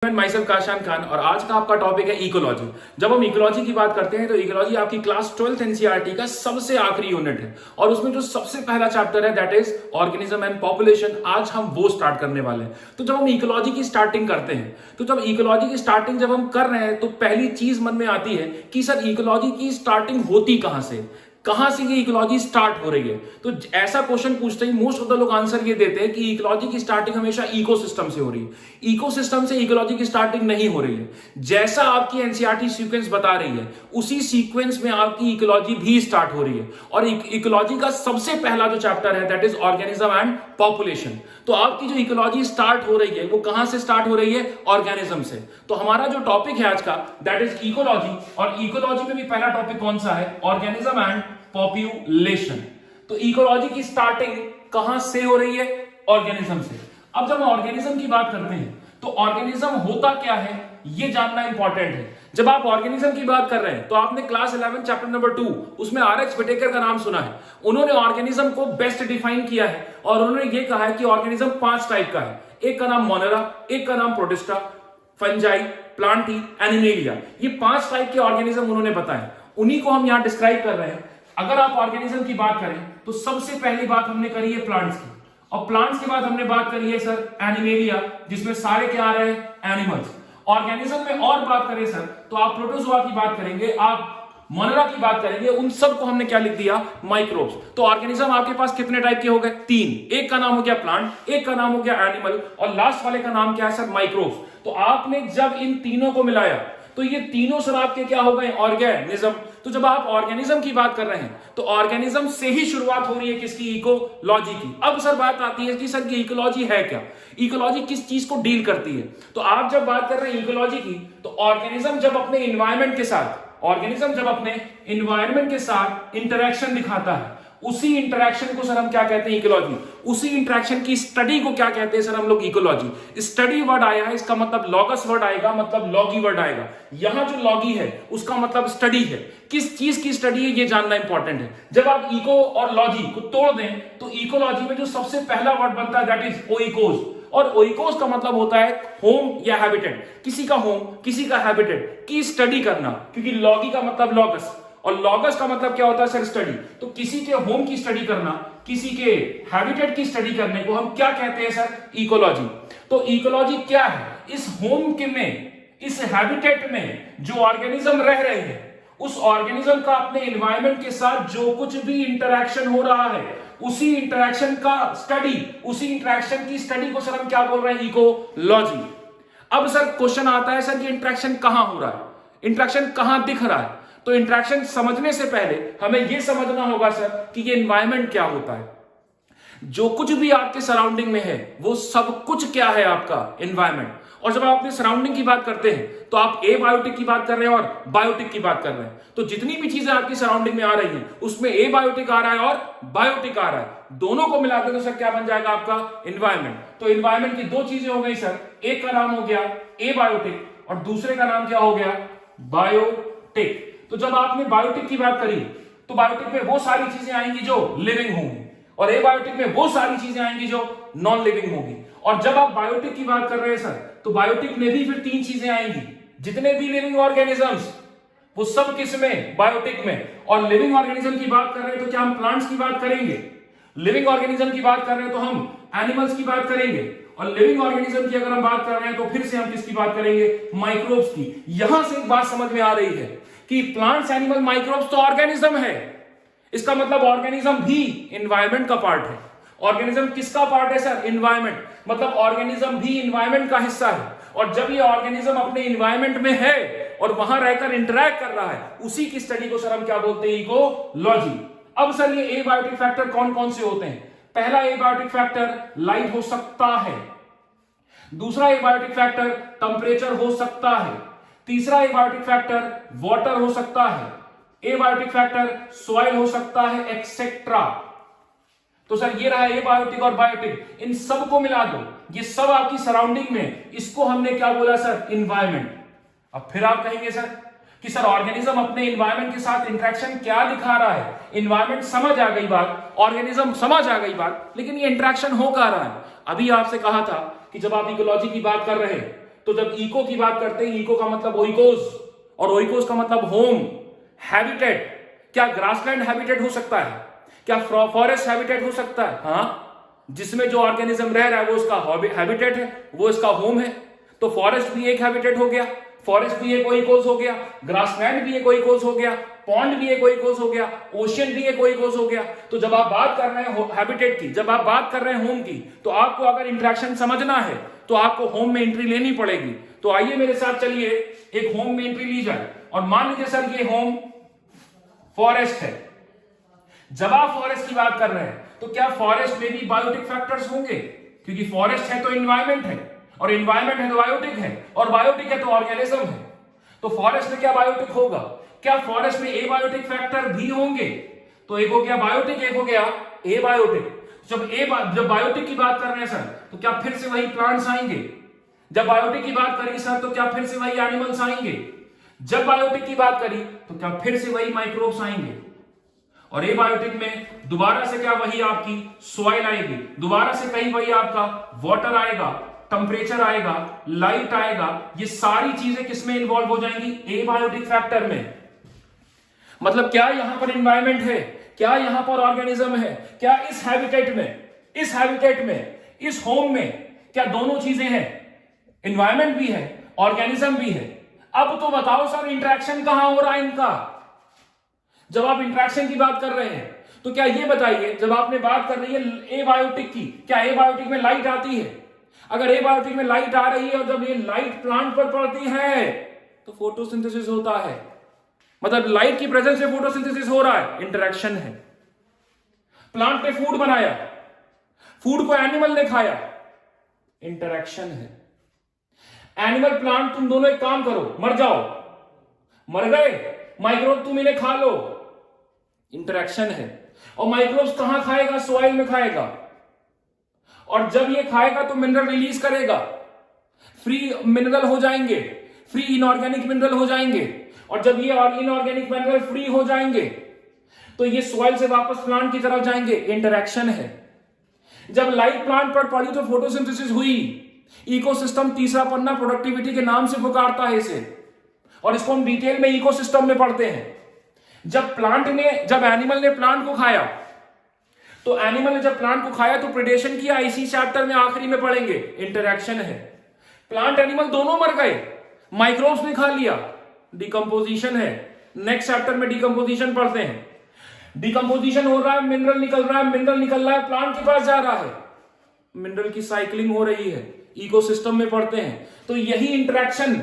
Myself Kashan Khan और आज का आपका टॉपिक है इकोलॉजी। जब हम इकोलॉजी की बात करते हैं तो इकोलॉजी आपकी क्लास 12th एनसीईआरटी का सबसे आखिरी यूनिट है और उसमें जो सबसे पहला चैप्टर है that is organism and population. आज हम वो स्टार्ट करने वाले हैं। तो जब हम इकोलॉजी की स्टार्टिंग करते हैं तो जब इकोलॉजी की स्टार्टिंग जब हम कर रहे हैं तो पहली चीज मन में आती है कि सर इकोलॉजी की स्टार्टिंग होती कहां से ये इकोलॉजी स्टार्ट हो रही है। तो ऐसा क्वेश्चन पूछते ही मोस्ट ऑफ द लोग आंसर ये देते हैं कि इकोलॉजी की स्टार्टिंग हमेशा इकोसिस्टम से हो रही है। इकोसिस्टम से इकोलॉजी की स्टार्टिंग नहीं हो रही है। जैसा आपकी एनसीईआरटी सीक्वेंस बता रही है उसी सीक्वेंस में आपकी इकोलॉजी भी स्टार्ट हो रही है और इकोलॉजी का सबसे पहला जो चैप्टर है that is organism and population. तो आपकी जो इकोलॉजी स्टार्ट हो रही है वो कहां से स्टार्ट हो रही है? ऑर्गेनिज्म से। तो हमारा जो टॉपिक है आज का दैट इज इकोलॉजी और इकोलॉजी में भी पहला टॉपिक कौन सा है? Organism and population. तो इकोलॉजी की स्टार्टिंग कहां से हो रही है? ऑर्गेनिज्म से। अब जब हम ऑर्गेनिज्म की बात करते हैं तो ऑर्गेनिज्म होता क्या है ये जानना इंपॉर्टेंट है। जब आप ऑर्गेनिज्म की बात कर रहे हैं तो आपने क्लास 11 चैप्टर नंबर 2 उसमें आर.एच. विटेकर का नाम सुना है। उन्होंने ऑर्गेनिज्म को बेस्ट डिफाइन किया है और उन्होंने ये कहा है कि ऑर्गेनिज्म 5 टाइप का है। एक का नाम मोनेरा, एक का नाम प्रोटिस्टा, फंजाई, प्लांटी, एनिमेलिया। ये 5 टाइप के ऑर्गेनिज्म उन्होंने बताए, उन्हीं को हम यहां डिस्क्राइब कर रहे हैं। अगर आप ऑर्गेनिज्म की बात करें तो सबसे पहली बात हमने करी है प्लांट्स की और प्लांट्स के बाद हमने बात करी है सर एनिमेलिया जिसमें सारे क्या आ रहे हैं? एनिमल्स। ऑर्गेनिज्म में और बात करें सर तो आप प्रोटोजोआ की बात करेंगे, आप मोनेरा की बात करेंगे, उन सब को हमने क्या लिख दिया? माइक्रोब्स। तो ऑर्गेनिज्म आपके पास कितने टाइप के हो गए? 3। एक का नाम हो गया प्लांट, एक का नाम हो गया एनिमल और लास्ट वाले का नाम क्या है सर? माइक्रोब्स। तो आपने जब इन तीनों को मिलाया तो ये तीनों सर आपके क्या हो गए? ऑर्गेनिज्म। तो जब आप ऑर्गेनिज्म की बात कर रहे हैं तो ऑर्गेनिज्म से ही शुरुआत हो रही है किसकी? इकोलॉजी की। अब सर बात आती है कि सर ये इकोलॉजी है क्या? इकोलॉजी किस चीज को डील करती है? तो आप जब बात कर रहे हैं इकोलॉजी की तो ऑर्गेनिज्म जब अपने एनवायरनमेंट के साथ इंटरेक्शन दिखाता है उसी इंटरेक्शन को सर हम क्या कहते हैं? इकोलॉजी। उसी इंटरेक्शन की स्टडी को क्या कहते हैं सर हम लोग? इकोलॉजी। स्टडी वर्ड आया है, इसका मतलब लॉगस वर्ड आएगा, मतलब लॉगी वर्ड आएगा। यहां जो लॉगी है उसका मतलब स्टडी है। किस चीज की स्टडी है ये जानना इंपॉर्टेंट है। जब आप इको और लॉजी को तोड़ दें तो इकोलॉजी में जो सबसे पहला वर्ड बनता है दैट इज ओइकोस और ओइकोस का मतलब होता है होम या हैबिटेट। किसी का होम, किसी का हैबिटेट की स्टडी करना, क्योंकि लॉगी का मतलब लॉगस और लॉगस का मतलब क्या होता है सर? स्टडी। तो किसी के होम की स्टडी करना, किसी के हैबिटेट की स्टडी करने को हम क्या कहते हैं सर? इकोलॉजी। तो इकोलॉजी क्या है? इस होम के में, इस हैबिटेट में जो ऑर्गेनिज्म रह रहे हैं उस ऑर्गेनिज्म का अपने एनवायरनमेंट के साथ जो कुछ भी इंटरेक्शन हो रहा है उसी इंटरेक्शन का स्टडी, उसी इंटरेक्शन की स्टडी को सर हम क्या बोल रहे हैं? इकोलॉजी। अब सर क्वेश्चन आता है सर ये इंटरेक्शन कहां हो रहा है, इंटरेक्शन कहां दिख रहा है? तो इंटरेक्शन समझने से पहले हमें यह समझना होगा सर कि ये एनवायरनमेंट क्या होता है। जो कुछ भी आपके सराउंडिंग में है वो सब कुछ क्या है? आपका एनवायरनमेंट। और जब आप अपने सराउंडिंग की बात करते हैं तो आप एबायोटिक की बात कर रहे हैं और बायोटिक की बात कर रहे हैं। तो जितनी भी चीजें आपकी सराउंडिंग में आ रही हैं उसमें एबायोटिक आ रहा है और बायोटिक आ रहा है। दोनों को मिलाकर तो सर क्या बन जाएगा आपका? एनवायरनमेंट। तो एनवायरनमेंट की 2 चीजें हो गई सर, एक का नाम हो गया एबायोटिक और दूसरे का नाम क्या हो गया? बायोटिक। तो जब आपने बायोटिक की बात करी तो बायोटिक में वो सारी चीजें आएंगी जो लिविंग होंगी और एबायोटिक में वो सारी चीजें आएंगी जो नॉन लिविंग होगी। और जब आप बायोटिक की बात कर रहे हैं सर तो बायोटिक में भी फिर 3 चीजें आएंगी। जितने भी लिविंग ऑर्गेनिजम्स वो सब किस में? बायोटिक में। और लिविंग ऑर्गेनिज्म की बात कर रहे हैं तो क्या हम प्लांट्स की बात करेंगे? लिविंग ऑर्गेनिज्म की बात कर रहे हैं तो हम एनिमल्स की बात करेंगे और लिविंग ऑर्गेनिज्म की अगर हम बात कर रहे हैं तो फिर से हम किसकी बात करेंगे? माइक्रोब्स की। यहां से एक बात समझ में आ रही है कि प्लांट्स, एनिमल, माइक्रोब्स तो ऑर्गेनिज्म है। इसका मतलब ऑर्गेनिज्म भी एनवायरनमेंट का पार्ट है। ऑर्गेनिज्म किसका पार्ट है सर? एनवायरनमेंट। मतलब ऑर्गेनिज्म भी एनवायरनमेंट का हिस्सा है और जब ये ऑर्गेनिज्म अपने एनवायरनमेंट में है और वहां रहकर इंटरैक्ट कर रहा है उसी की स्टडी को सर हम क्या बोलते हैं? इकोलॉजी। अब सर ये एबायोटिक फैक्टर कौन कौन से होते हैं? पहला एबायोटिक फैक्टर लाइट हो सकता है, दूसरा एबायोटिक फैक्टर टेंपरेचर हो सकता है, तीसरा एबायोटिक फैक्टर वाटर हो सकता है, एबायोटिक फैक्टर सॉइल हो सकता है, एक्सेट्रा। तो सर ये रहा एबायोटिक और बायोटिक। इन सब को मिला दो, ये सब आपकी सराउंडिंग में, इसको हमने क्या बोला सर? एनवायरनमेंट। अब फिर आप कहेंगे सर कि सर ऑर्गेनिज्म अपने एनवायरनमेंट के साथ इंटरेक्शन क्या दिखा रहा है? एनवायरनमेंट समझ आ गई बात, ऑर्गेनिज्म समझ आ गई बात, लेकिन ये इंटरेक्शन हो कहां रहा है? अभी आपसे कहा था कि जब आप इकोलॉजी की बात कर रहे हैं तो जब इको की बात करते हैं, इको का मतलब ओइकोस, और ओइकोस का मतलब होम, हैबिटेट। क्या ग्रासलैंड हैबिटेट हो सकता है? क्या फॉरेस्ट हैबिटेट हो सकता है? हाँ, जिसमें जो ऑर्गेनिज्म रह रहा है वो उसका हैबिटेट है, वो इसका होम है। तो फॉरेस्ट भी एक हैबिटेट हो गया, फॉरेस्ट भी एक ओइकोस हो गया, ग्रासलैंड भी एक ओइकोस हो गया, पॉन्ड भी एक ओइकोस हो गया, ओशियन भी एक ओइकोस हो गया। तो जब आप बात कर रहे हैं हैबिटेट की, जब आप बात कर रहे हैं होम की, तो आपको अगर इंटरेक्शन समझना है तो आपको होम में एंट्री लेनी पड़ेगी। तो आइए मेरे साथ चलिए एक होम में एंट्री ली जाए, और मान लीजिए सर ये होम फॉरेस्ट है। जब आप फॉरेस्ट की बात कर रहे हैं तो क्या फॉरेस्ट में भी बायोटिक फैक्टर्स होंगे? क्योंकि फॉरेस्ट है तो एनवायरमेंट है, और एनवायरमेंट है तो बायोटिक है, और बायोटिक है तो ऑर्गेनिज्म है। तो फॉरेस्ट में क्या बायोटिक होगा? क्या फॉरेस्ट में एबायोटिक फैक्टर भी होंगे? तो एक हो गया बायोटिक, एक हो गया एबायोटिक। जब बायोटिक की बात कर रहे हैं सर, तो क्या फिर से वही प्लांट्स आएंगे? जब बायोटिक की बात करी सर, तो क्या फिर से वही एनिमल्स आएंगे? जब बायोटिक की बात करी तो क्या फिर से वही माइक्रोब्स आएंगे? और एबायोटिक में दोबारा से क्या वही आपकी सॉइल आएगी, दोबारा से कहीं वही आपका वाटर आएगा, टेम्परेचर आएगा, लाइट आएगा। ये सारी चीजें किसमें इन्वॉल्व हो जाएंगी? एबायोटिक फैक्टर में। मतलब क्या यहां पर एनवायरमेंट है, क्या यहां पर ऑर्गेनिज्म है, क्या इस हैबिटेट में, इस होम में क्या दोनों चीजें हैं? एनवायरमेंट भी है, ऑर्गेनिज्म भी है। अब तो बताओ सर इंटरेक्शन कहां हो रहा है इनका? जब आप इंटरेक्शन की बात कर रहे हैं तो क्या ये बताइए, जब आपने बात कर रही है एबायोटिक की, क्या एबायोटिक में लाइट आती है? अगर एबायोटिक में लाइट आ रही है और जब ये लाइट प्लांट पर पड़ती है तो फोटोसिंथेसिस होता है। मतलब लाइट की प्रेजेंस में फोटोसिंथेसिस हो रहा है, इंटरेक्शन है। प्लांट ने फूड बनाया, फूड को एनिमल ने खाया, इंटरेक्शन है। एनिमल प्लांट तुम दोनों एक काम करो, मर जाओ, मर गए, माइक्रोब तुम इन्हें खा लो, इंटरेक्शन है। और माइक्रोब्स कहां खाएगा? सॉइल में खाएगा, और जब ये खाएगा तो मिनरल रिलीज करेगा, फ्री मिनरल हो जाएंगे, फ्री इनऑर्गेनिक मिनरल हो जाएंगे। और जब ये इनऑर्गेनिक मिनरल फ्री हो जाएंगे तो ये सॉइल से वापस प्लांट की तरफ जाएंगे, इंटरेक्शन है। जब लाइट प्लांट पर पड़ी तो फोटोसिंथेसिस हुई। इकोसिस्टम तीसरा पन्ना प्रोडक्टिविटी के नाम से पुकारता है इसे, और इसको हम डिटेल में इकोसिस्टम में पढ़ते हैं। जब एनिमल ने प्लांट को खाया, तो एनिमल ने जब प्लांट को खाया तो प्रेडेशन किया, इसी चैप्टर में आखिरी में पढ़ेंगे, इंटरेक्शन है। प्लांट एनिमल दोनों मर गए, माइक्रोब्स ने खा लिया, डिकम्पोजिशन है। नेक्स्ट चैप्टर में डिकम्पोजिशन पढ़ते हैं। डिकम्पोजिशन हो रहा है, मिनरल निकल रहा है, प्लांट के पास जा रहा है, मिनरल की साइक्लिंग हो रही है, इकोसिस्टम में पढ़ते हैं। तो यही इंटरेक्शन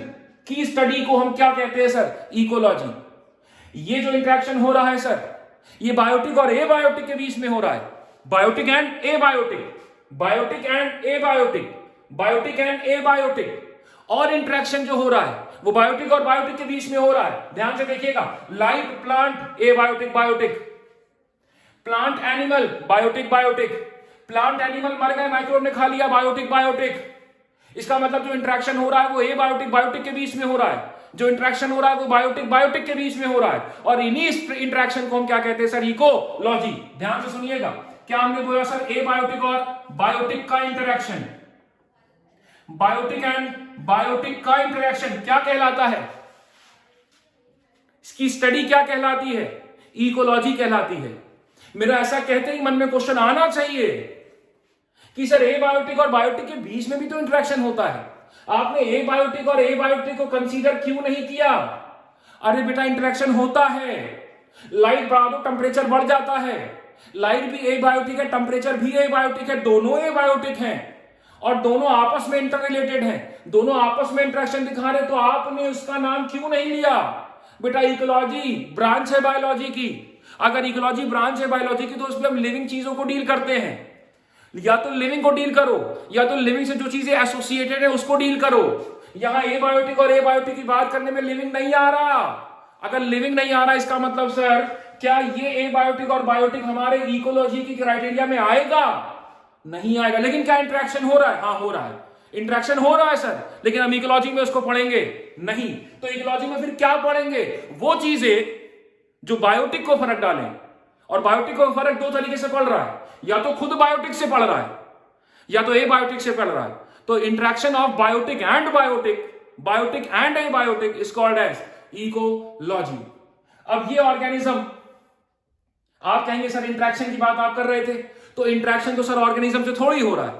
की स्टडी को हम क्या कहते हैं सर? इकोलॉजी। ये जो इंटरेक्शन हो रहा है सर, ये बायोटिक और एबायोटिक के बीच में हो रहा है, biotic and abiotic, biotic and abiotic, biotic and abiotic. और इंटरेक्शन जो हो रहा है वो बायोटिक और बायोटिक के बीच में हो रहा है। ध्यान से देखिएगा, light plant abiotic biotic, plant animal biotic biotic, plant animal मर गए, माइक्रोब ने खा लिया, बायोटिक बायोटिक। इसका मतलब जो इंटरेक्शन हो रहा है वो एबायोटिक बायोटिक के बीच में हो रहा है, जो इंटरेक्शन हो रहा है वो बायोटिक बायोटिक के बीच में हो रहा है। और इन्हीं इंटरेक्शन को हम क्या कहते हैं सर? इकोलॉजी। ध्यान से सुनिएगा, क्या हमने बोला सर? एबायोटिक और बायोटिक का इंटरेक्शन, बायोटिक एंड बायोटिक का इंटरेक्शन क्या कहलाता है? इसकी स्टडी क्या कहलाती है? इकोलॉजी कहलाती है। मेरा ऐसा कहते ही मन में क्वेश्चन आना चाहिए कि सर एबायोटिक और बायोटिक के बीच में भी तो इंटरेक्शन होता है, आपने एबायोटिक और एबायोटिक को कंसीडर क्यों नहीं किया? अरे बेटा इंटरेक्शन होता है, लाइट बढ़ा दो टेम्परेचर बढ़ जाता है, लाइट भी एबायोटिक है, टेम्परेचर भी एबायोटिक है, दोनों एबायोटिक हैं और दोनों आपस में इंटर रिलेटेड हैं, दोनों आपस में इंटरेक्शन दिखा रहे, तो आपने उसका नाम क्यों नहीं लिया? बेटा इकोलॉजी ब्रांच है बायोलॉजी की, अगर इकोलॉजी ब्रांच है बायोलॉजी की तो उसमें हम लिविंग चीजों को डील करते हैं, या तो लिविंग को डील करो या तो लिविंग से जो चीजें एसोसिएटेड है उसको डील करो। यहां एबायोटिक और एबायोटिक की बात करने में लिविंग नहीं आ रहा। अगर लिविंग नहीं आ रहा इसका मतलब सर क्या ये एबायोटिक और बायोटिक हमारे इकोलॉजी की क्राइटेरिया में आएगा? नहीं आएगा। लेकिन क्या इंटरेक्शन हो रहा है? हाँ हो रहा है, इंटरेक्शन हो रहा है सर, लेकिन हम इकोलॉजी में उसको पढ़ेंगे नहीं। तो इकोलॉजी में फिर क्या पढ़ेंगे? वो चीजें जो बायोटिक को फर्क डालें, और बायोटिक को फर्क दो तरीके से पढ़ रहा है, या तो खुद बायोटिक से पढ़ रहा है या तो एबायोटिक से पढ़ रहा है। तो interaction of biotic and abiotic is called as ecology. अब ये ऑर्गेनिज्म, आप कहेंगे सर इंटरेक्शन की बात आप कर रहे थे, तो इंटरेक्शन तो सर ऑर्गेनिज्म से थोड़ी हो रहा है,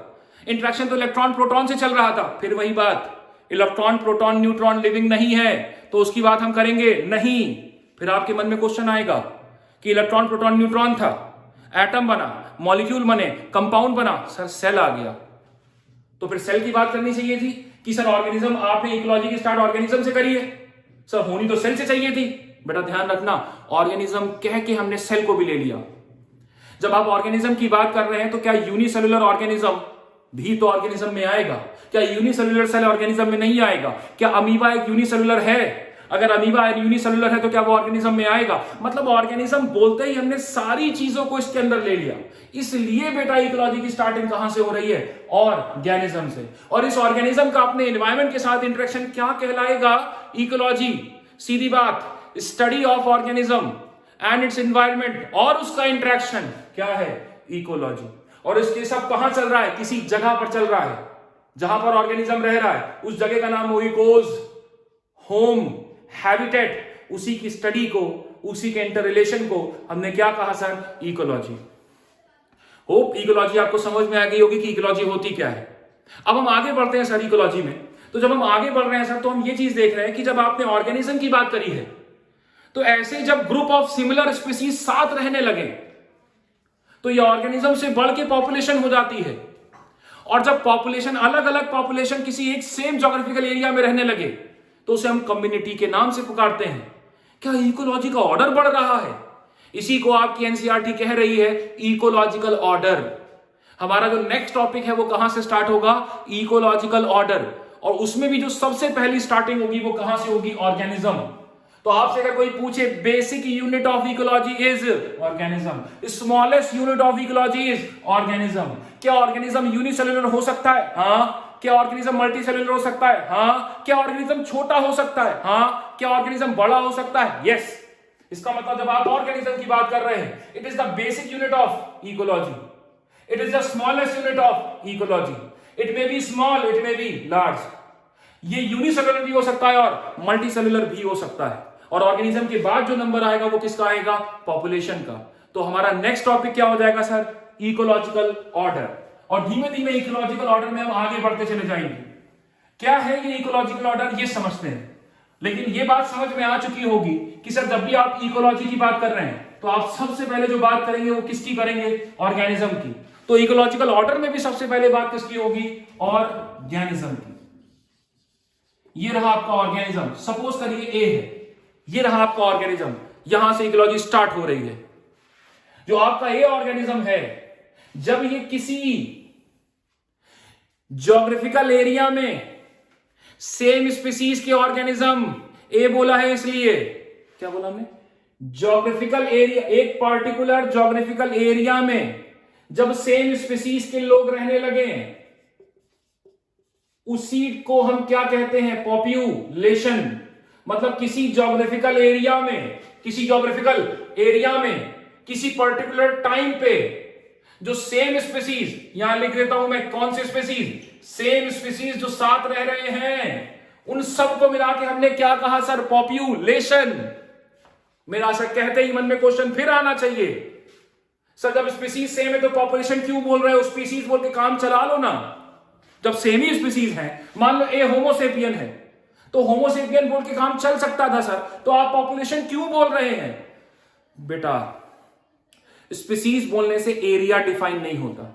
इंटरेक्शन तो इलेक्ट्रॉन प्रोटॉन से चल रहा था। फिर वही बात, इलेक्ट्रॉन प्रोटॉन न्यूट्रॉन लिविंग नहीं है तो उसकी बात हम करेंगे नहीं। फिर आपके मन में क्वेश्चन आएगा कि इलेक्ट्रॉन प्रोटॉन न्यूट्रॉन था, एटम बना, मॉलिक्यूल बने, कंपाउंड बना, सर सेल आ गया, तो फिर सेल की बात करनी चाहिए थी कि सर ऑर्गेनिज्म, आपने इकोलॉजी की स्टार्ट ऑर्गेनिज्म से करी है, सर होनी तो सेल से चाहिए थी। बेटा ध्यान रखना, ऑर्गेनिज्म कह के हमने सेल को भी ले लिया। जब आप ऑर्गेनिज्म की बात कर रहे हैं तो क्या यूनिसेलुलर ऑर्गेनिज्म भी तो ऑर्गेनिज्म में आएगा? क्या यूनिसेलुलर सेल ऑर्गेनिज्म में नहीं आएगा? क्या अमीबा एक यूनिसेलुलर है? अगर अमीबा यूनिसेलुलर है तो क्या वो ऑर्गेनिज्म में आएगा? मतलब ऑर्गेनिज्म बोलते ही हमने सारी चीजों को इसके अंदर ले लिया। इसलिए बेटा इकोलॉजी की स्टार्टिंग कहां से हो रही है? ऑर्गेनिज्म से। और इस ऑर्गेनिज्म का अपने एनवायरमेंट के साथ इंटरेक्शन क्या कहलाएगा? इकोलॉजी। सीधी बात, study of organism and its environment और उसका इंटरेक्शन क्या है? इकोलॉजी। और इसके सब कहां चल रहा है? किसी जगह पर चल रहा है, जहां पर ऑर्गेनिज्म रह रहा है उस जगह का नाम हो इकोज, होम, हैबिटेट। उसी की स्टडी को, उसी के इंटर रिलेशन को हमने क्या कहा सर? इकोलॉजी। होप इकोलॉजी आपको समझ में आ गई होगी कि इकोलॉजी होती क्या है। अब हम आगे बढ़ते हैं सर इकोलॉजी में। तो जब हम आगे बढ़ रहे हैं सर, तो हम ये चीज देख रहे हैं कि जब आपने ऑर्गेनिज्म की बात करी है, तो ऐसे जब ग्रुप ऑफ सिमिलर स्पीसीज साथ रहने लगे तो ये ऑर्गेनिज्म से बढ़ के पॉपुलेशन हो जाती है। और जब पॉपुलेशन, अलग अलग पॉपुलेशन किसी एक सेम ज्योग्राफिकल एरिया में रहने लगे तो उसे हम कम्युनिटी के नाम से पुकारते हैं। क्या इकोलॉजी का ऑर्डर बढ़ रहा है? इसी को आपकी एनसीईआरटी कह रही है इकोलॉजिकल ऑर्डर। हमारा जो नेक्स्ट टॉपिक है वो कहां से स्टार्ट होगा? Ecological order. और उसमें भी जो सबसे पहली स्टार्टिंग होगी वो कहां से होगी? ऑर्गेनिज्म। तो आपसे अगर कोई पूछे basic unit of ecology is organism, smallest unit of ecology is organism. क्या ऑर्गेनिज्म यूनिसेलुलर हो सकता है? हाँ। क्या ऑर्गेनिज्म मल्टीसेलुलर हो सकता है? हाँ। क्या ऑर्गेनिज्म छोटा हो सकता है? हाँ। क्या ऑर्गेनिज्म बड़ा हो सकता है? यस। इसका मतलब जब आप ऑर्गेनिज्म की बात कर रहे हैं, it is the basic unit of ecology, it is the smallest unit of ecology. It may be small, it may be large. ये यूनिसेलुलर भी हो सकता है और मल्टीसेलुलर भी हो सकता है। और ऑर्गेनिज्म के बाद जो नंबर आएगा वो किसका आएगा? पॉपुलेशन का। तो हमारा नेक्स्ट टॉपिक क्या हो जाएगा सर? Ecological order. और धीमे धीमे इकोलॉजिकल ऑर्डर में हम आगे बढ़ते चले जाएंगे। क्या है ये इकोलॉजिकल ऑर्डर, ये समझते हैं। लेकिन ये बात समझ में आ चुकी होगी कि सर जब भी आप इकोलॉजी की बात कर रहे हैं तो आप सबसे पहले जो बात करेंगे वो किसकी करेंगे? ऑर्गेनिज्म की। तो इकोलॉजिकल ऑर्डर में भी सबसे पहले बात किसकी होगी? ऑर्गेनिज्म की। ये रहा आपका ऑर्गेनिज्म, सपोज करिए ए है, ये रहा आपका ऑर्गेनिज्म, यहां से इकोलॉजी स्टार्ट हो रही है। जो आपका ए ऑर्गेनिज्म है, जब ये किसी ज्योग्राफिकल एरिया में सेम स्पीसीज के ऑर्गेनिज्म, ए बोला है इसलिए, क्या बोला हमने? ज्योग्राफिकल एरिया, एक पार्टिकुलर ज्योग्राफिकल एरिया में जब सेम स्पीसीज के लोग रहने लगे, उसी को हम क्या कहते हैं? पॉपुलेशन। मतलब किसी ज्योग्राफिकल एरिया में, किसी पर्टिकुलर टाइम पे जो सेम स्पीसीज, यहां लिख देता हूं मैं कौन से स्पीसीज? सेम स्पीसीज जो साथ रह रहे हैं, उन सबको मिला के हमने क्या कहा सर? पॉपुलेशन। मेरा सर कहते ही मन में क्वेश्चन फिर आना चाहिए, सर जब स्पीसीज सेम है तो पॉपुलेशन क्यों बोल रहे हो? स्पीसीज बोल के काम चला लो ना। जब सेम ही स्पीसीज है, मान लो ए होमोसेपियन है, तो होमोसेपियन बोल के काम चल सकता था सर, तो आप पॉपुलेशन क्यों बोल रहे हैं? बेटा स्पीसीज बोलने से एरिया डिफाइन नहीं होता।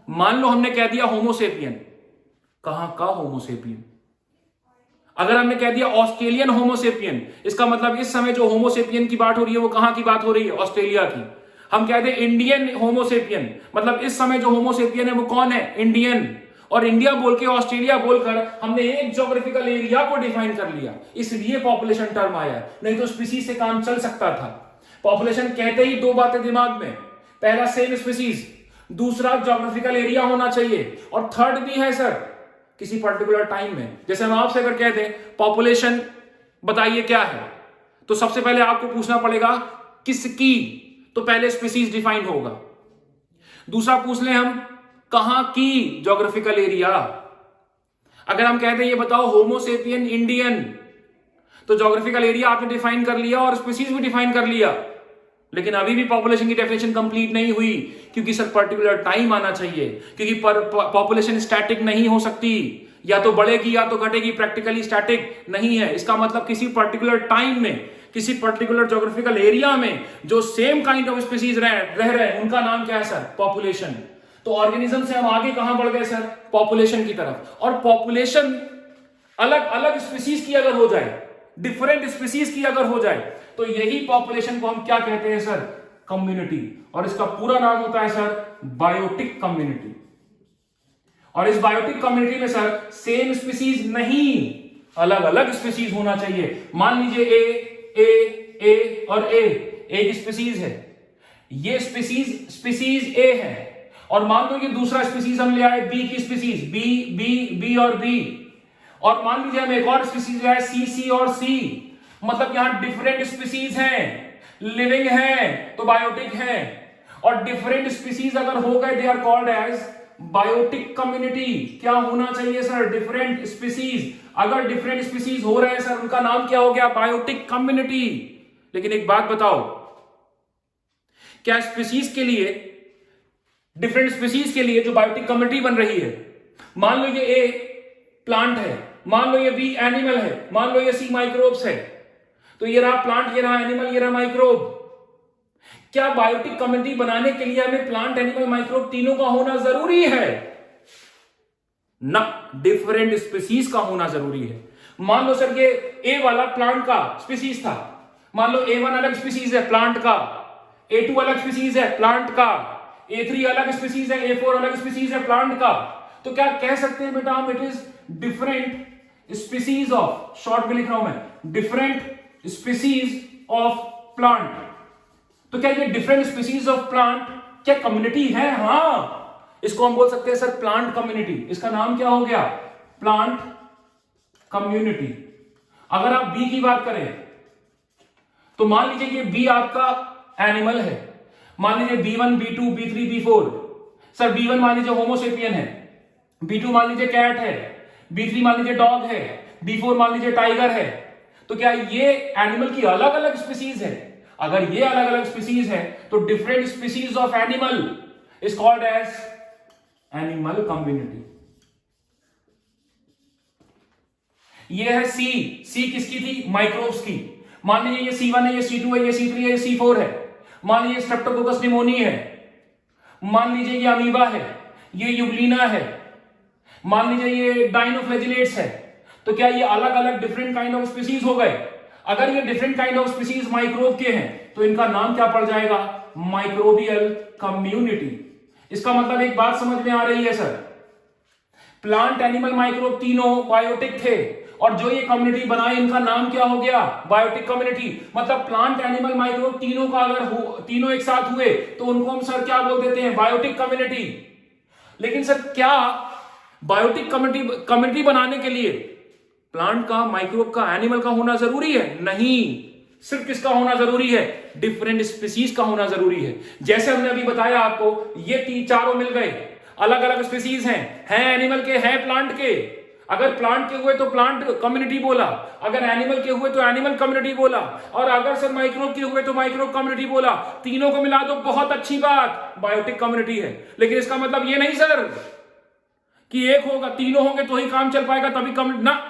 मान लो हमने कह दिया होमोसेपियन, कहां का होमोसेपियन? अगर हमने कह दिया ऑस्ट्रेलियन होमोसेपियन, इसका मतलब इस समय जो होमोसेपियन की बात हो रही है वो कहां की बात हो रही है? ऑस्ट्रेलिया की। हम कहते हैं इंडियन होमोसेपियन, मतलब इस समय जो होमोसेपियन है वो कौन है? इंडियन। और इंडिया बोल के ऑस्ट्रेलिया बोलकर हमने एक ज्योग्राफिकल एरिया को डिफाइन कर लिया, इसलिए पॉपुलेशन टर्म आया, नहीं तो स्पीसीज से काम चल सकता था। पॉपुलेशन कहते ही दो बातें दिमाग में, पहला सेम स्पीसीज, दूसरा ज्योग्राफिकल एरिया होना चाहिए, और थर्ड भी है सर किसी पर्टिकुलर टाइम में। जैसे हम आपसे अगर कह दें पॉपुलेशन बताइए क्या है, तो सबसे पहले आपको पूछना पड़ेगा किसकी, तो पहले स्पीसीज डिफाइन होगा। दूसरा पूछ लें हम कहां की, ज्योग्राफिकल एरिया, अगर हम कहते हैं ये बताओ होमोसेपियन इंडियन, तो ज्योग्राफिकल एरिया आपने डिफाइन कर लिया और स्पीसीज भी डिफाइन कर लिया, लेकिन अभी भी पॉपुलेशन की डेफिनेशन कंप्लीट नहीं हुई, क्योंकि सर पर्टिकुलर टाइम आना चाहिए, क्योंकि पॉपुलेशन स्टैटिक नहीं हो सकती, या तो बढ़ेगी या तो घटेगी, प्रैक्टिकली स्टैटिक नहीं है। इसका मतलब किसी पर्टिकुलर टाइम में, किसी पर्टिकुलर ज्योग्राफिकल एरिया में जो सेम काइंड ऑफ स्पीसीज रह रहे हैं, उनका नाम क्या है सर? पॉपुलेशन। तो ऑर्गेनिज्म से हम आगे कहां बढ़ गए सर? पॉपुलेशन की तरफ। और पॉपुलेशन अलग अलग स्पीसीज की अगर हो जाए, डिफरेंट स्पीसीज की अगर हो जाए, तो यही पॉपुलेशन को हम क्या कहते हैं सर? कम्युनिटी। और इसका पूरा नाम होता है सर बायोटिक कम्युनिटी। और इस बायोटिक कम्युनिटी में सर सेम स्पीसीज नहीं, अलग अलग स्पीसीज होना चाहिए। मान लीजिए ए और ए एक स्पीसीज है, ये स्पीसीज ए है, और मान लो कि दूसरा स्पीसीज हम ले आए बी की स्पीसीज, बी और बी, और मान लीजिए हम एक और स्पीसीज ले आए सी और सी। मतलब यहां डिफरेंट स्पीसीज हैं, लिविंग है तो बायोटिक है, और डिफरेंट स्पीसीज अगर हो गए they are called as biotic community. क्या होना चाहिए सर? Different species. अगर डिफरेंट स्पीसीज हो रहे हैं सर, उनका नाम क्या हो गया? Biotic community. लेकिन एक बात बताओ, क्या स्पीसीज के लिए, डिफरेंट स्पीसीज के लिए जो बायोटिक कम्युनिटी बन रही है, मान लो ये ए प्लांट है, मान लो ये बी एनिमल है, मान लो ये सी माइक्रोब्स है, तो ये रहा प्लांट, ये रहा एनिमल, ये रहा माइक्रोब। क्या बायोटिक कम्युनिटी बनाने के लिए हमें प्लांट, एनिमल, माइक्रोब तीनों का होना जरूरी है? ना, डिफरेंट स्पीसीज का होना जरूरी है। मान लो सर ये ए वाला प्लांट का स्पीसीज था, मान लो A1 अलग स्पीसीज है प्लांट का, A2 अलग स्पीसीज है प्लांट का, A3 अलग स्पीसीज है, A4 अलग स्पीसीज है प्लांट का। तो क्या कह सकते हैं बेटा हम? It is different species of, short में लिख रहा हूं मैं, डिफरेंट स्पीसीज ऑफ प्लांट। तो क्या ये डिफरेंट स्पीसीज ऑफ प्लांट क्या कम्युनिटी है? हां, इसको हम बोल सकते हैं सर प्लांट कम्युनिटी। इसका नाम क्या हो गया? Plant community. अगर आप बी की बात करें तो मान लीजिए ये बी आपका एनिमल है, मान लीजिए B1 B2 B3 B4। Sir B1 मान लीजिए होमोसेपियन है, B2 मान लीजिए कैट है, B3 मान लीजिए डॉग है, B4 मान लीजिए टाइगर है। तो क्या ये एनिमल की अलग अलग स्पीसीज है? अगर ये अलग अलग स्पीसीज है तो different species of animal is called as animal community. ये है सी किसकी थी? माइक्रोब्स की। मान लीजिए ये C1 है, ये C2 है, ये C3 है, ये C4 है। मान लीजिए स्ट्रेप्टोकोकस निमोनी है, मान लीजिए ये अमीबा है, ये यूग्लिना है, मान लीजिए ये डाइनोफ्लैजिलेट्स है। तो क्या ये अलग अलग डिफरेंट काइंड ऑफ स्पीसीज हो गए? अगर ये different kind of species microbe के हैं तो इनका नाम क्या पड़ जाएगा? Microbial community. इसका मतलब एक बात समझ में आ रही है सर, प्लांट, एनिमल, माइक्रोब तीनों बायोटिक थे, और जो ये कम्युनिटी बनाए इनका नाम क्या हो गया? Biotic community. मतलब प्लांट, एनिमल, माइक्रोब तीनों का अगर तीनों एक साथ हुए तो उनको हम सर क्या बोल देते हैं? Biotic community. लेकिन सर क्या बायोटिक कम्युनिटी बनाने के लिए प्लांट का, माइक्रोब का, एनिमल का होना जरूरी है? नहीं, सिर्फ किसका होना जरूरी है? डिफरेंट स्पीसीज का होना जरूरी है। जैसे हमने अभी बताया आपको, ये चारों मिल गए, अलग अलग स्पीसीज हैं एनिमल के, हैं प्लांट के। अगर प्लांट के हुए तो प्लांट कम्युनिटी बोला, अगर एनिमल के हुए तो एनिमल कम्युनिटी बोला, और अगर सर माइक्रोब के हुए तो माइक्रोब कम्युनिटी बोला। तीनों को मिला दो, बहुत अच्छी बात, बायोटिक कम्युनिटी है। लेकिन इसका मतलब ये नहीं सर कि एक होगा, तीनों होंगे तो ही काम चल पाएगा, तभी कम्युनिटी ना,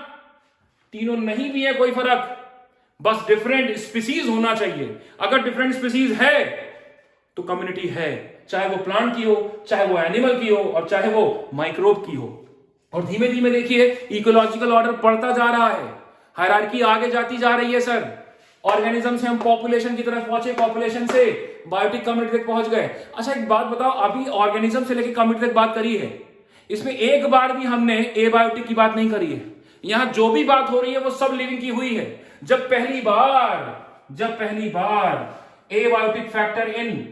तीनों नहीं भी है कोई फर्क, बस डिफरेंट स्पीसीज होना चाहिए। अगर डिफरेंट स्पीसीज है तो कम्युनिटी है, चाहे वो प्लांट की हो, चाहे वो एनिमल की हो, और चाहे वो माइक्रोब की हो। और धीमे धीमे देखिए इकोलॉजिकल ऑर्डर बढ़ता जा रहा है, हायरार्की आगे जाती जा रही है सर। ऑर्गेनिज्म से हम पॉपुलेशन की तरफ पहुंचे, पॉपुलेशन से बायोटिक कम्युनिटी तक पहुंच गए। अच्छा एक बात बताओ, अभी ऑर्गेनिज्म से लेकर कम्युनिटी तक बात करी है, इसमें एक बार भी हमने एबायोटिक की बात नहीं करी है। यहां जो भी बात हो रही है वो सब लिविंग की हुई है। जब पहली बार abiotic factor in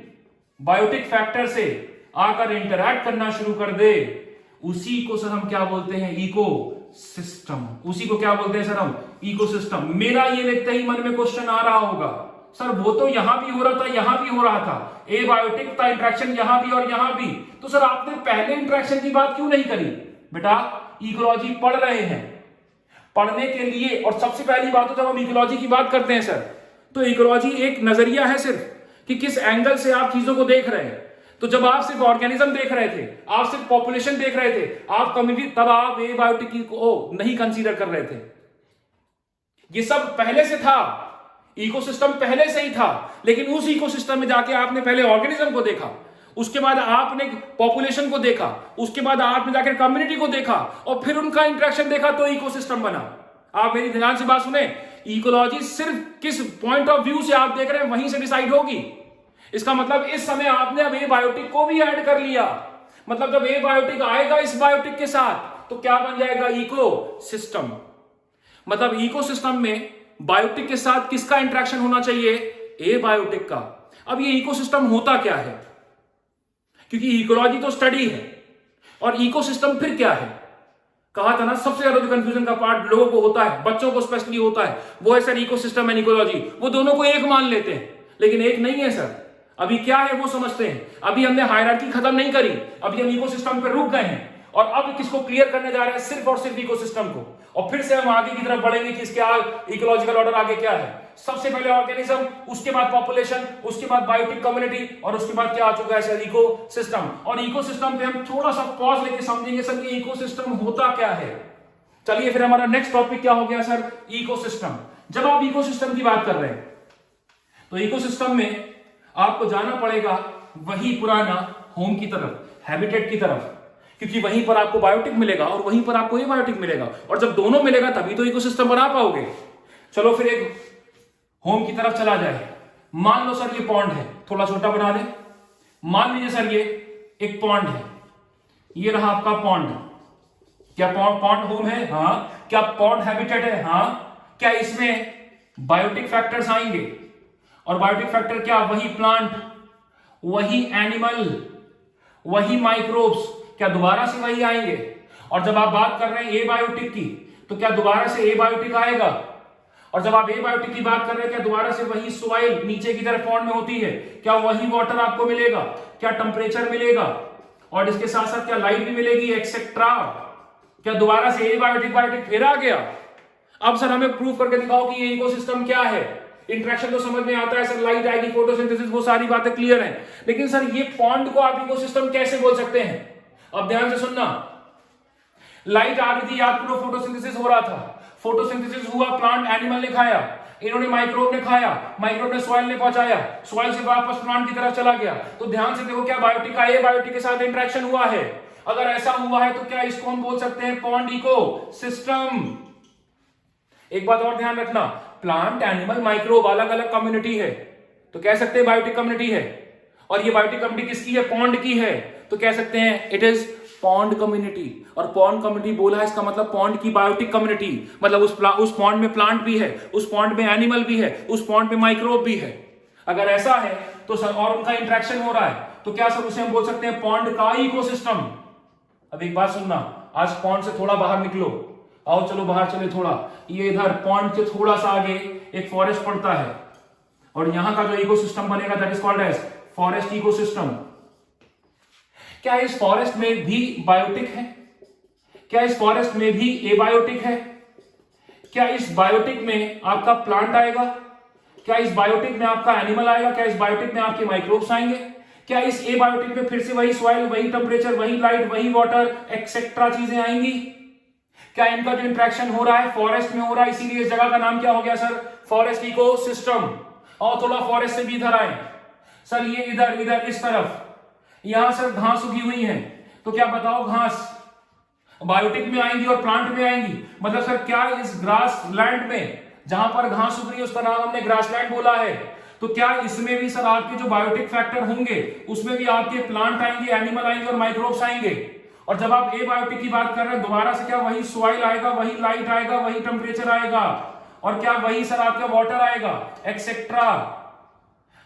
biotic factor से आकर इंटरैक्ट करना शुरू कर दे, उसी को सर हम क्या बोलते हैं? इकोसिस्टम। उसी को क्या बोलते हैं सर हम? इकोसिस्टम। मेरा ये देखते ही मन में क्वेश्चन आ रहा होगा, सर वो तो यहां भी हो रहा था, यहां भी हो रहा था, एबायोटिक का इंटरेक्शन यहां भी और यहां भी, तो सर आपने पहले इंटरेक्शन की बात क्यों नहीं करी? बेटा इकोलॉजी पढ़ रहे हैं, पढ़ने के लिए, और सबसे पहली बात तो जब हम इकोलॉजी की बात करते हैं सर, तो इकोलॉजी एक नजरिया है सिर्फ कि किस एंगल से आप चीजों को देख रहे हैं। तो जब आप सिर्फ ऑर्गेनिज्म देख रहे थे, आप सिर्फ पॉपुलेशन देख रहे थे, आप कम्युनिटी, तब आप एबायोटिक को नहीं कंसीडर कर रहे थे। ये सब पहले से था, इकोसिस्टम पहले से ही था, लेकिन उस इकोसिस्टम में जाके आपने पहले ऑर्गेनिज्म को देखा, उसके बाद आपने पॉपुलेशन को देखा, उसके बाद आपने जाकर कम्युनिटी को देखा, और फिर उनका इंटरेक्शन देखा, तो इकोसिस्टम बना। आप मेरी ध्यान से बात सुने, इकोलॉजी सिर्फ किस पॉइंट ऑफ व्यू से आप देख रहे हैं वहीं से डिसाइड होगी। इसका मतलब इस समय आपने अब एबायोटिक को भी ऐड कर लिया, मतलब जब एबायोटिक आएगा इस बायोटिक के साथ तो क्या बन जाएगा, इकोसिस्टम। मतलब इकोसिस्टम में बायोटिक के साथ किसका इंटरेक्शन होना चाहिए, एबायोटिक का। अब ये इकोसिस्टम होता क्या है, क्योंकि इकोलॉजी तो स्टडी है और इकोसिस्टम फिर क्या है। कहा था ना, सबसे ज्यादा जो कंफ्यूजन का पार्ट लोगों को होता है, बच्चों को स्पेशली होता है, वो है सर इकोसिस्टम एंड इकोलॉजी। वो दोनों को एक मान लेते हैं, लेकिन एक नहीं है सर। अभी क्या है वो समझते हैं, अभी हमने हायरार्की खत्म नहीं करी, अभी हम इकोसिस्टम पे रुक गए हैं, और अब किसको क्लियर करने जा रहे हैं, सिर्फ और सिर्फ इकोसिस्टम को। और फिर से हम आगे की तरफ बढ़ेंगे कि इसके इकोलॉजिकल ऑर्डर आगे क्या है। सबसे पहले ऑर्गेनिज्म, उसके बाद पॉपुलेशन, उसके बाद बायोटिक कम्युनिटी, और उसके बाद क्या आ चुका है सर, इकोसिस्टम। और इकोसिस्टम पे हम थोड़ा सा पॉज लेके समझेंगे सर कि इकोसिस्टम होता क्या है। चलिए फिर हमारा नेक्स्ट टॉपिक क्या हो गया सर, इकोसिस्टम। जब आप इकोसिस्टम की बात कर रहे हैं तो इकोसिस्टम में आपको जाना पड़ेगा वही पुराना होम की तरफ, हैबिटेट की तरफ, क्योंकि वहीं पर आपको बायोटिक मिलेगा और वहीं पर आपको एबायोटिक मिलेगा, और जब दोनों मिलेगा तभी तो इकोसिस्टम बना पाओगे। चलो फिर एक होम की तरफ चला जाए। मान लो सर ये पॉन्ड है, थोड़ा छोटा बना दे। मान लीजिए सर ये एक पॉन्ड है, ये रहा आपका पॉन्ड। क्या पॉन्ड होम है? हाँ। क्या पॉन्ड हैबिटेट है? हाँ। क्या इसमें बायोटिक फैक्टर्स आएंगे? और बायोटिक फैक्टर क्या? वही प्लांट, वही एनिमल, वही माइक्रोब्स, क्या दोबारा से वही आएंगे? और जब आप बात कर रहे हैं एबायोटिक की, तो क्या दोबारा से एबायोटिक आएगा? और जब आप एबायोटिक की बात कर रहे हैं, क्या दोबारा से वही सॉइल नीचे की तरफ पॉन्ड में होती है, क्या वही वाटर आपको मिलेगा? क्या टेम्परेचर मिलेगा? और इसके साथ साथ क्या लाइट भी मिलेगी, एक्सेट्रा? क्या दोबारा से एबायोटिक बायोटिक फिर आ गया? अब सर हमें प्रूव करके दिखाओ कि ये इकोसिस्टम क्या है। इंटरेक्शन तो समझ में आता है सर, लाइट आएगी, फोटोसिंथेसिस, वो सारी बातें क्लियर हैं, लेकिन सर ये पॉन्ड को आप इकोसिस्टम कैसे बोल सकते हैं? अब ध्यान से सुनना, लाइट आ रही थी, याद करो, फोटोसिंथेसिस हो रहा था, फोटोसिंथेसिस हुआ, प्लांट एनिमल ने खाया, इन्होंने माइक्रोब ने खाया, माइक्रोब ने सॉइल ने पहुंचाया, सॉइल से वापस प्लांट की तरफ चला गया। तो ध्यान से देखो, क्या बायोटिक का एबायोटिक के साथ इंटरेक्शन हुआ है? अगर ऐसा हुआ है तो क्या इसको हम बोल सकते हैं पॉन्ड इकोसिस्टम। एक बात और ध्यान रखना, प्लांट एनिमल माइक्रोब अलग अलग कम्युनिटी है, तो कह सकते हैं बायोटिक कम्युनिटी है। और ये बायोटिक कम्युनिटी किसकी है? पॉन्ड की है, तो कह सकते हैं इट इज पॉन्ड कम्युनिटी। और पॉन्ड कम्युनिटी बोला है, इसका मतलब पॉन्ड की बायोटिक कम्युनिटी, मतलब उस पॉन्ड में प्लांट भी है, उस पॉन्ड में एनिमल भी है, उस पॉन्ड में माइक्रोब भी है। अगर ऐसा है तो सर, और उनका इंटरेक्शन हो रहा है, तो क्या सर उसे हम बोल सकते हैं पॉन्ड का इकोसिस्टम। अब एक बात सुनना, आज पॉन्ड से थोड़ा बाहर निकलो, आओ चलो बाहर चले थोड़ा, ये इधर पॉन्ड से थोड़ा सा आगे एक फॉरेस्ट पड़ता है, और यहां का जो इकोसिस्टम बनेगा that is called as forest ecosystem. क्या इस फॉरेस्ट में भी बायोटिक है? क्या इस फॉरेस्ट में भी एबायोटिक है? क्या इस बायोटिक में आपका प्लांट आएगा? क्या इस बायोटिक में आपका एनिमल आएगा? क्या इस बायोटिक में आपके माइक्रोब्स आएंगे? क्या इस एबायोटिक में फिर से वही सॉइल, वही टेम्परेचर, वही लाइट, वही वाटर, एक्सेट्रा चीजें आएंगी? क्या इनका जो इंटरेक्शन हो रहा है फॉरेस्ट में हो रहा है, इसीलिए इस जगह का नाम क्या हो गया सर? Forest ecosystem. और थोड़ा फॉरेस्ट से भी इधर आए सर, ये इधर इधर इस तरफ, यहां सर घास उगी हुई है, तो क्या बताओ घास बायोटिक में आएंगी और प्लांट में आएंगी? मतलब सर क्या इस ग्रास लैंड में जहां पर घास उग रही है उसका नाम हमने ग्रासलैंड बोला है, तो क्या इसमें भी सर आपके जो बायोटिक फैक्टर होंगे उसमें भी आपके प्लांट आएंगे, एनिमल आएंगे और माइक्रोब्स आएंगे? और जब आप एबायोटिक की बात कर रहे हैं, दोबारा से क्या वही सॉइल आएगा, वही लाइट आएगा, वही टेम्परेचर आएगा, और क्या वही सर आपका वाटर आएगा, एक्सेट्रा?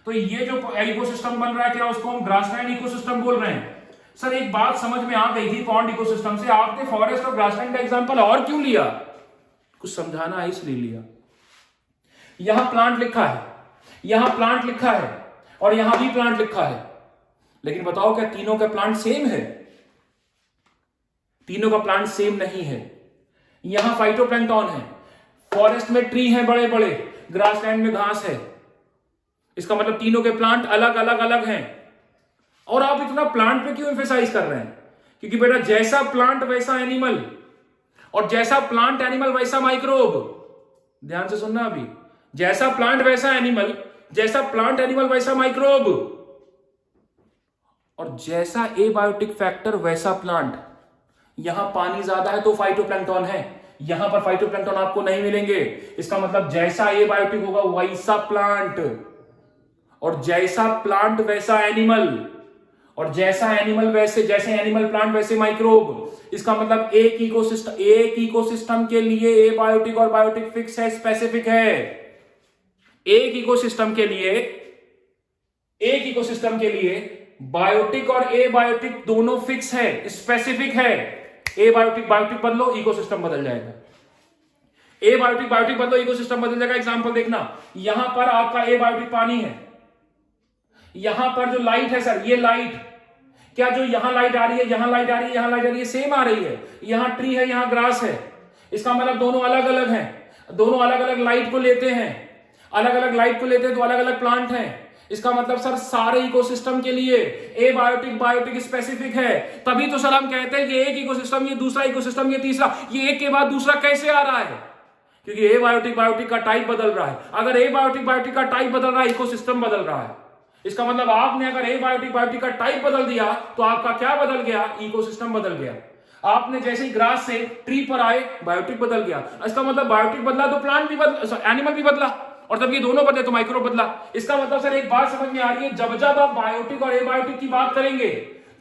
तो ये जो इकोसिस्टम बन रहा है, क्या उसको हम ग्रासलैंड इकोसिस्टम बोल रहे हैं? सर एक बात समझ में आ गई थी पॉन्ड इकोसिस्टम से, आपने फॉरेस्ट और ग्रासलैंड का एग्जांपल और क्यों लिया? कुछ समझाना है इसलिए लिया। यहां प्लांट लिखा है, यहां प्लांट लिखा है, और यहां भी प्लांट लिखा है, लेकिन बताओ क्या तीनों का प्लांट सेम है? तीनों का प्लांट सेम नहीं है। यहां फाइटोप्लैंक्टन है, फॉरेस्ट में ट्री है बड़े बड़े, ग्रासलैंड में घास है। इसका मतलब तीनों के प्लांट अलग अलग अलग हैं। और आप इतना प्लांट पे क्यों एम्फेसाइज कर रहे हैं? क्योंकि बेटा जैसा प्लांट वैसा एनिमल, और जैसा प्लांट एनिमल वैसा माइक्रोब। ध्यान से सुनना अभी, जैसा प्लांट वैसा एनिमल, जैसा प्लांट एनिमल वैसा माइक्रोब, और जैसा एबायोटिक फैक्टर वैसा प्लांट। यहां पानी ज्यादा है तो फाइटोप्लैंक्टन है, यहां पर फाइटोप्लैंक्टन आपको नहीं मिलेंगे। इसका मतलब जैसा एबायोटिक होगा वैसा प्लांट, और जैसा प्लांट वैसा एनिमल, और जैसा एनिमल वैसे, जैसे एनिमल प्लांट वैसे माइक्रोब। इसका मतलब एक इकोसिस्टम के लिए एबायोटिक और बायोटिक फिक्स है, स्पेसिफिक है। एक इकोसिस्टम के लिए बायोटिक और एबायोटिक दोनों फिक्स है, स्पेसिफिक है। एबायोटिक बायोटिक बदलो, इकोसिस्टम बदल जाएगा। एबायोटिक बायोटिक बदलो, इकोसिस्टम बदल जाएगा। एग्जांपल देखना, यहां पर आपका एबायोटिक पानी है, यहां पर जो लाइट है सर, ये लाइट, क्या जो यहां लाइट आ रही है, यहां लाइट आ रही है, यहां लाइट आ रही है, सेम आ रही है? यहां ट्री है, यहां ग्रास है। इसका मतलब दोनों अलग अलग हैं, दोनों अलग अलग लाइट को लेते हैं, अलग अलग लाइट को लेते हैं तो अलग अलग प्लांट हैं। इसका मतलब सर सारे इकोसिस्टम के लिए एबायोटिक बायोटिक स्पेसिफिक है। तभी तो सर हम कहते हैं कि एक इकोसिस्टम, ये दूसरा इकोसिस्टम, ये तीसरा, ये एक के बाद दूसरा कैसे आ रहा है? क्योंकि एबायोटिक बायोटिक का टाइप बदल रहा है। अगर एबायोटिक बायोटिक का टाइप बदल रहा है, इकोसिस्टम बदल रहा है। इसका मतलब आपने अगर एबायोटिक बायोटिक का टाइप बदल दिया तो आपका क्या बदल गया? इकोसिस्टम बदल गया। आपने जैसे ही ग्रास से ट्री पर आए, बायोटिक बदल गया। इसका मतलब बायोटिक बदला तो प्लांट भी बदला, एनिमल भी बदला, और जब ये दोनों बदले तो माइक्रो बदला। इसका मतलब सर एक बात समझ में आ रही है, जब जब आप बायोटिक और एबायोटिक की बात करेंगे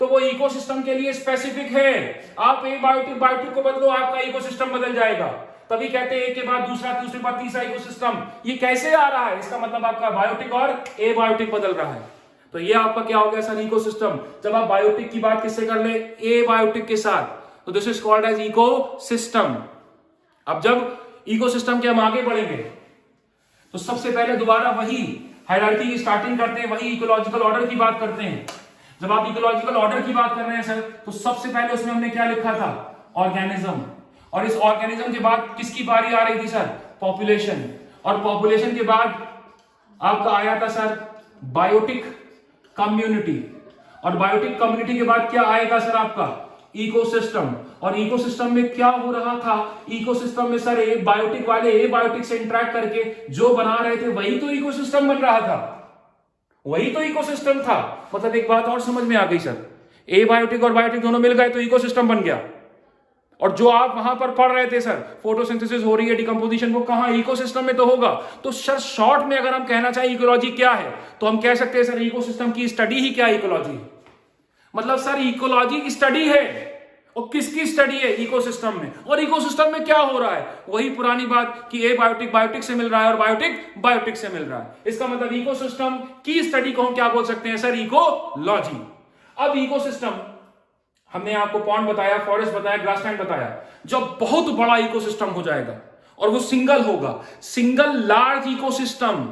तो वो इकोसिस्टम के लिए स्पेसिफिक है। आप एबायोटिक बायोटिक को बदलो, आपका इकोसिस्टम बदल जाएगा। तभी कहते हैं एक के बाद दूसरा, दूसरे बाद तीसरा इकोसिस्टम। ये कैसे आ रहा है? इसका मतलब आपका बायोटिक और एबायोटिक बदल रहा है। तो ये आपका क्या हो गया सर? इकोसिस्टम। जब आप बायोटिक की बात किससे कर ले? एबायोटिक के साथ, तो this is called as ecosystem. अब जब इकोसिस्टम के हम आगे बढ़ेंगे तो सबसे पहले दोबारा वही हायरार्की की स्टार्टिंग करते हैं, वही इकोलॉजिकल ऑर्डर की बात करते हैं। जब आप इकोलॉजिकल ऑर्डर की बात कर रहे हैं सर, तो सबसे पहले उसमें हमने क्या लिखा था? ऑर्गेनिज्म। और इस ऑर्गेनिज्म के बाद किसकी बारी आ रही थी सर? पॉपुलेशन। और पॉपुलेशन के बाद आपका आया था सर बायोटिक कम्युनिटी। और बायोटिक कम्युनिटी के बाद क्या आएगा सर? आपका इकोसिस्टम। और इकोसिस्टम में क्या हो रहा था? इकोसिस्टम में सर बायोटिक वाले एबायोटिक से इंटरेक्ट करके जो बना रहे थे वही तो इकोसिस्टम बन रहा था, वही तो इकोसिस्टम था। मतलब एक बात और समझ में आ गई सर, एबायोटिक और बायोटिक दोनों मिल गए तो इकोसिस्टम बन गया। और जो आप वहां पर पढ़ रहे थे सर, फोटोसिंथेसिस हो रही है, डिकम्पोजिशन, वो कहां? इकोसिस्टम में तो होगा। तो सर शॉर्ट में अगर हम कहना चाहें इकोलॉजी क्या है, तो हम कह सकते हैं सर इकोसिस्टम की स्टडी ही क्या इकोलॉजी है। मतलब सर इकोलॉजी की स्टडी है। और किसकी स्टडी है? इकोसिस्टम में। और इकोसिस्टम में क्या हो रहा है? वही पुरानी बात कि एबायोटिक बायोटिक से मिल रहा है और बायोटिक बायोटिक से मिल रहा है। इसका मतलब इकोसिस्टम की स्टडी को हम क्या बोल सकते हैं सर? इकोलॉजी। अब इकोसिस्टम हमने आपको पॉन्ड बताया, फॉरेस्ट बताया, ग्रासलैंड बताया। जब बहुत बड़ा इकोसिस्टम हो जाएगा और वो सिंगल होगा, सिंगल लार्ज इकोसिस्टम।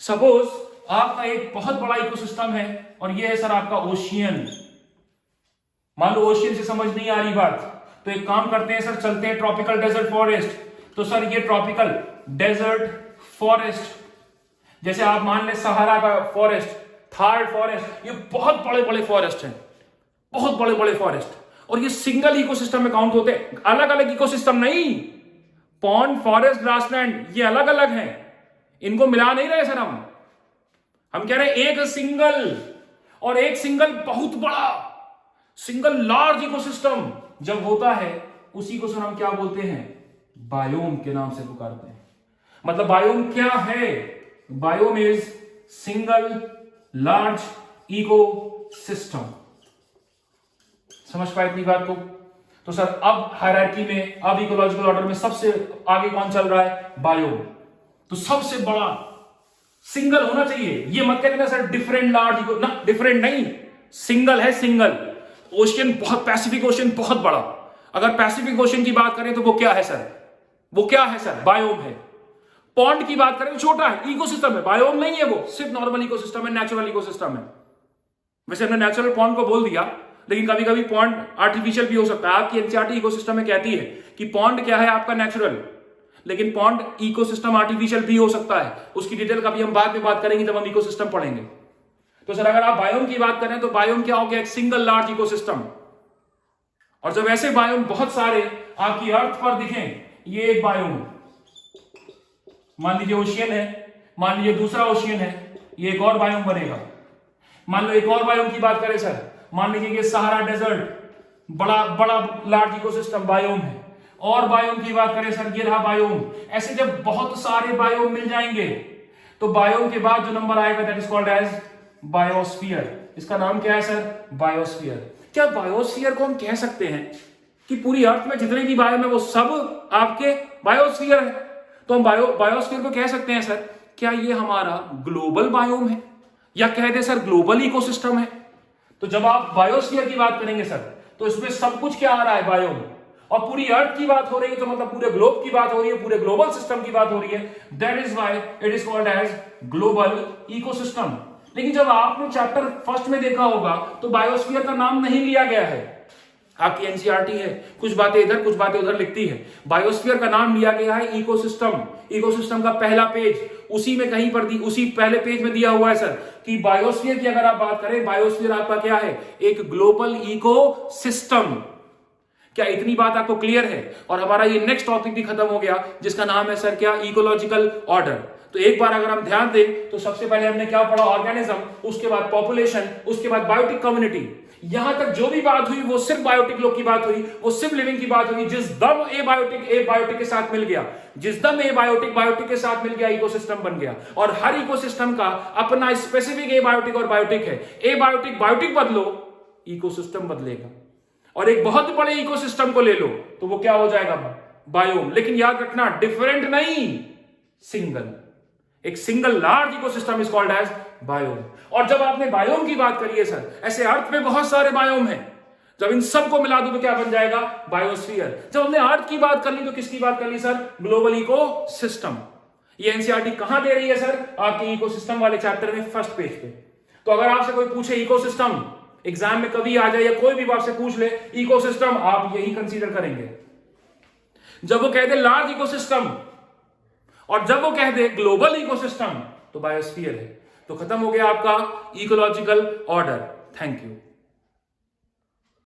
सपोज आपका एक बहुत बड़ा इकोसिस्टम है और ये है सर आपका ओशियन। मान लो ओशियन से समझ नहीं आ रही बात, तो एक काम करते हैं सर, चलते हैं ट्रॉपिकल डेजर्ट फॉरेस्ट। तो सर ये ट्रॉपिकल डेजर्ट फॉरेस्ट, जैसे आप मान ले सहारा का फॉरेस्ट, थार फॉरेस्ट, ये बहुत बड़े बड़े फॉरेस्ट हैं, बहुत बड़े बड़े फॉरेस्ट। और ये सिंगल इकोसिस्टम में काउंट होते हैं, अलग अलग इकोसिस्टम नहीं। पॉन्ड, फॉरेस्ट, ग्रासलैंड ये अलग अलग हैं, इनको मिला नहीं रहे सर हम कह रहे हैं एक सिंगल, और एक सिंगल बहुत बड़ा, सिंगल लार्ज इकोसिस्टम जब होता है उसी को सर हम क्या बोलते हैं? बायोम के नाम से पुकारते हैं। मतलब बायोम क्या है? Biome is single large ecosystem. समझ पाए इतनी बात को? तो सर अब हायरार्की में, अब इकोलॉजिकल ऑर्डर में सबसे आगे कौन चल रहा है? बायोम। तो सबसे बड़ा सिंगल होना चाहिए। ये मत कहना सर डिफरेंट लार्ज इको, ना डिफरेंट नहीं, सिंगल है, सिंगल। ओशियन बहुत, पैसिफिक ओशियन बहुत बड़ा। अगर पैसिफिक ओशियन की बात करें तो वो क्या है सर? वो क्या है सर? बायोम है। पॉन्ड की बात करें तो छोटा है, इकोसिस्टम है, बायोम नहीं है, वो सिर्फ नॉर्मल इकोसिस्टम है, नेचुरल इकोसिस्टम है। वैसे हमने नेचुरल पॉन्ड को बोल दिया, लेकिन कभी कभी पॉन्ड आर्टिफिशियल भी हो सकता है। आपकी एनसीईआरटी इकोसिस्टम में कहती है कि पॉन्ड क्या है आपका नेचुरल, लेकिन पॉन्ड इकोसिस्टम आर्टिफिशियल भी हो सकता है। उसकी डिटेल कभी हम बाद में बात करेंगे जब हम इकोसिस्टम पढ़ेंगे। तो सर अगर आप बायोम की बात करें तो बायोम क्या हो गया, एक सिंगल लार्ज इकोसिस्टम। और जब ऐसे बायोम बहुत सारे आपकी अर्थ पर दिखें, ये एक बायोम, मान लीजिए ओशियन है, मान लीजिए दूसरा ओशियन है, ये एक और बायोम बनेगा। मान लो एक और बायोम की बात करें सर, मान लीजिए कि सहारा डेजर्ट, बड़ा बड़ा लार्ज इकोसिस्टम बायोम है। और बायोम की बात करें सर, ये रहा बायोम। ऐसे जब बहुत सारे बायोम मिल जाएंगे तो बायोम के बाद जो नंबर आएगा that is called as biosphere. इसका नाम क्या है सर, बायोस्फीयर। क्या बायोस्फीयर को हम कह सकते हैं कि पूरी अर्थ में जितने भी बायोम है वो सब आपके बायोस्फीयर है? तो हम बायोस्फीयर को कह सकते हैं सर, क्या ये हमारा ग्लोबल बायोम है या कह दे सर ग्लोबल इकोसिस्टम है? तो जब आप बायोस्फीयर की बात करेंगे सर तो इसमें सब कुछ क्या आ रहा है, बायोम। और पूरी अर्थ की बात हो रही है तो मतलब पूरे ग्लोब की बात हो रही है, पूरे ग्लोबल सिस्टम की बात हो रही है। That is why it is called as global ecosystem. लेकिन जब आपने चैप्टर फर्स्ट में देखा होगा तो बायोस्फीयर का नाम नहीं लिया गया है। आपकी एनसीईआरटी है, कुछ बातें इधर कुछ बातें उधर लिखती है। बायोस्फीयर का नाम लिया गया है इकोसिस्टम। इकोसिस्टम का पहला पेज उसी में कहीं पर उसी पहले पेज में दिया हुआ है सर कि बायोस्फीयर की अगर आप बात करें, बायोस्फीयर आपका क्या है, एक ग्लोबल इकोसिस्टम। क्या इतनी बात आपको क्लियर है? और हमारा ये नेक्स्ट टॉपिक भी खत्म हो गया जिसका नाम है सर क्या, इकोलॉजिकल ऑर्डर। तो एक बार अगर हम ध्यान दें तो सबसे पहले हमने क्या पढ़ा, ऑर्गेनिज्म, उसके बाद पॉपुलेशन, उसके बाद बायोटिक कम्युनिटी। यहां तक जो भी बात हुई वो सिर्फ बायोटिक लोग की बात हुई, वो सिर्फ लिविंग की बात हुई। जिस दम ए बायोटिक के साथ मिल गया, जिस दम ए बायोटिक के साथ मिल गया, इकोसिस्टम बन गया। और हर इकोसिस्टम का अपना स्पेसिफिक ए बायोटिक और बायोटिक है। ए बायोटिक बदलो, इकोसिस्टम बदलेगा। और एक बहुत बड़े इकोसिस्टम को ले लो तो वो क्या हो जाएगा, बायोम। लेकिन याद रखना, डिफरेंट नहीं, सिंगल। एक single large ecosystem is called as biome. और जब आपने बायोम की बात करी है सर, ऐसे अर्थ में बहुत सारे बायोम हैं, जब इन सबको मिला दो तो क्या बन जाएगा, बायोस्फीयर। जब हमने अर्थ की बात कर ली तो किसकी बात कर ली सर, ग्लोबल इकोसिस्टम। ये एनसीईआरटी कहां दे रही है सर, आपके इकोसिस्टम वाले चैप्टर में फर्स्ट पेज पे। तो अगर आपसे कोई पूछे इकोसिस्टम, एग्जाम में कभी आ जाए या कोई भी आपसे पूछ ले इकोसिस्टम, आप यही कंसीडर करेंगे। जब वो कह दे लार्ज इकोसिस्टम और जब वो कह दे ग्लोबल इकोसिस्टम तो बायोस्फीयर है। तो खत्म हो गया आपका इकोलॉजिकल ऑर्डर। Thank you.